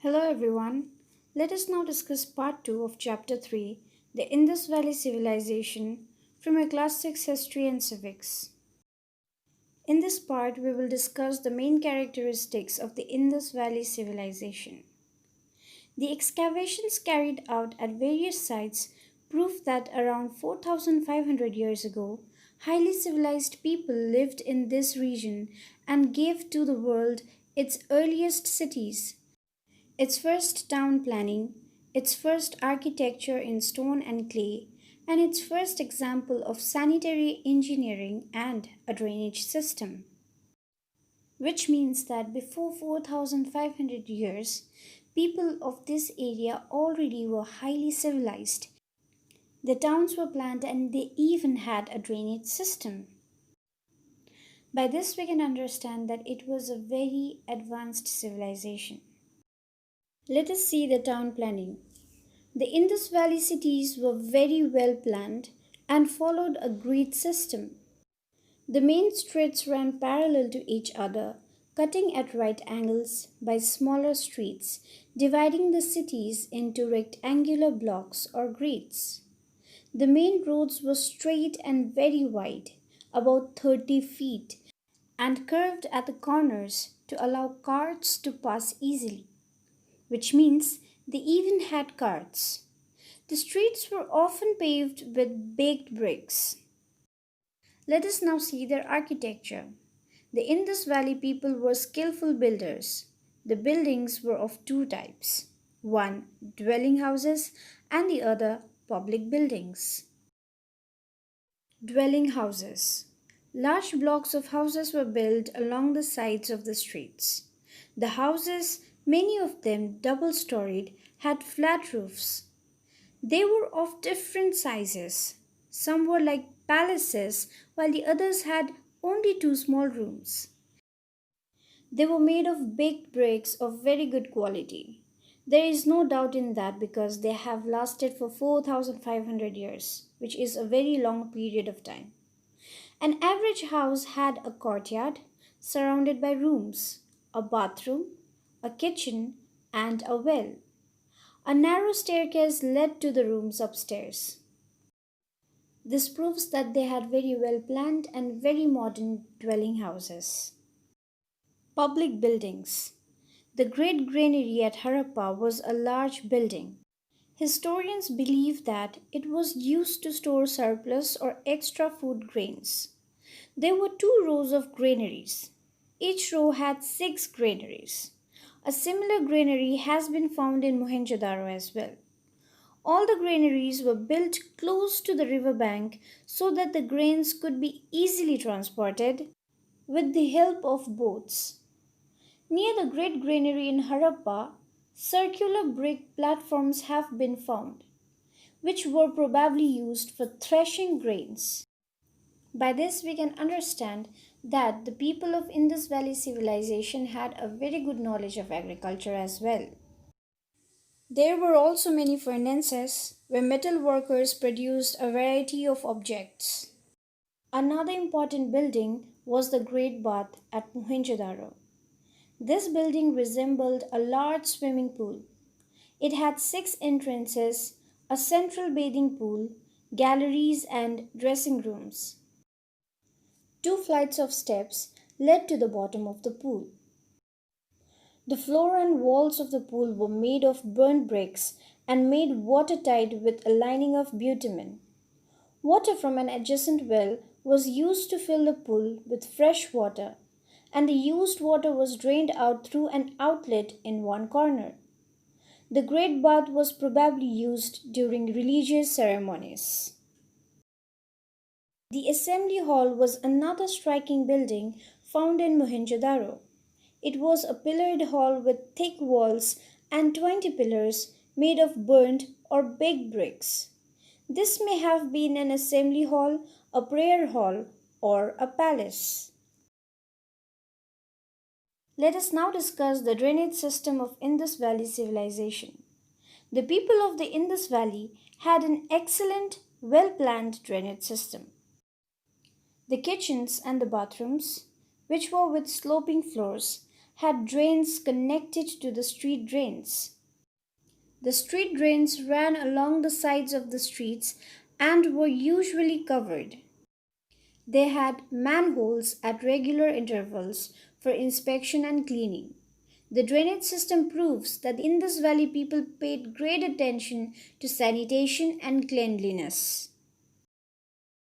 Hello everyone. Let us now discuss part 2 of chapter 3, the Indus Valley Civilization from your class 6 History and Civics. In this part, we will discuss the main characteristics of the Indus Valley Civilization. The excavations carried out at various sites prove that around 4,500 years ago, highly civilized people lived in this region and gave to the world its earliest cities, its first town planning, its first architecture in stone and clay, and its first example of sanitary engineering and a drainage system. Which means that before 4,500 years, people of this area already were highly civilized. The towns were planned and they even had a drainage system. By this, we can understand that it was a very advanced civilization. Let us see the town planning. The Indus Valley cities were very well planned and followed a grid system. The main streets ran parallel to each other, cutting at right angles by smaller streets, dividing the cities into rectangular blocks or grids. The main roads were straight and very wide, about 30 feet, and curved at the corners to allow carts to pass easily, which means they even had carts. The streets were often paved with baked bricks. Let us now see their architecture. The Indus Valley people were skillful builders. The buildings were of two types, one dwelling houses and the other public buildings. Dwelling houses. Large blocks of houses were built along the sides of the streets. The houses, many of them double storied, had flat roofs. They were of different sizes. Some were like palaces, while the others had only two small rooms. They were made of baked bricks of very good quality. There is no doubt in that because they have lasted for 4,500 years, which is a very long period of time. An average house had a courtyard surrounded by rooms, a bathroom, a kitchen, and a well. A narrow staircase led to the rooms upstairs. This proves that they had very well planned and very modern dwelling houses. Public buildings. The great granary at Harappa was a large building. Historians believe that it was used to store surplus or extra food grains. There were two rows of granaries. Each row had 6 granaries. A similar granary has been found in Mohenjo-daro as well. All the granaries were built close to the river bank so that the grains could be easily transported with the help of boats. Near the great granary in Harappa, circular brick platforms have been found, which were probably used for threshing grains. By this, we can understand that the people of Indus Valley civilization had a very good knowledge of agriculture as well. There were also many furnaces where metal workers produced a variety of objects. Another important building was the Great Bath at Mohenjo-daro. This building resembled a large swimming pool. It had 6 entrances, a central bathing pool, galleries, and dressing rooms. 2 flights of steps led to the bottom of the pool. The floor and walls of the pool were made of burnt bricks and made watertight with a lining of bitumen. Water from an adjacent well was used to fill the pool with fresh water, and the used water was drained out through an outlet in one corner. The great bath was probably used during religious ceremonies. The assembly hall was another striking building found in Mohenjo-daro. It was a pillared hall with thick walls and 20 pillars made of burnt or baked bricks. This may have been an assembly hall, a prayer hall, or a palace. Let us now discuss the drainage system of Indus Valley civilization. The people of the Indus Valley had an excellent, well-planned drainage system. The kitchens and the bathrooms, which were with sloping floors, had drains connected to the street drains. The street drains ran along the sides of the streets and were usually covered. They had manholes at regular intervals for inspection and cleaning. The drainage system proves that the Indus Valley people paid great attention to sanitation and cleanliness.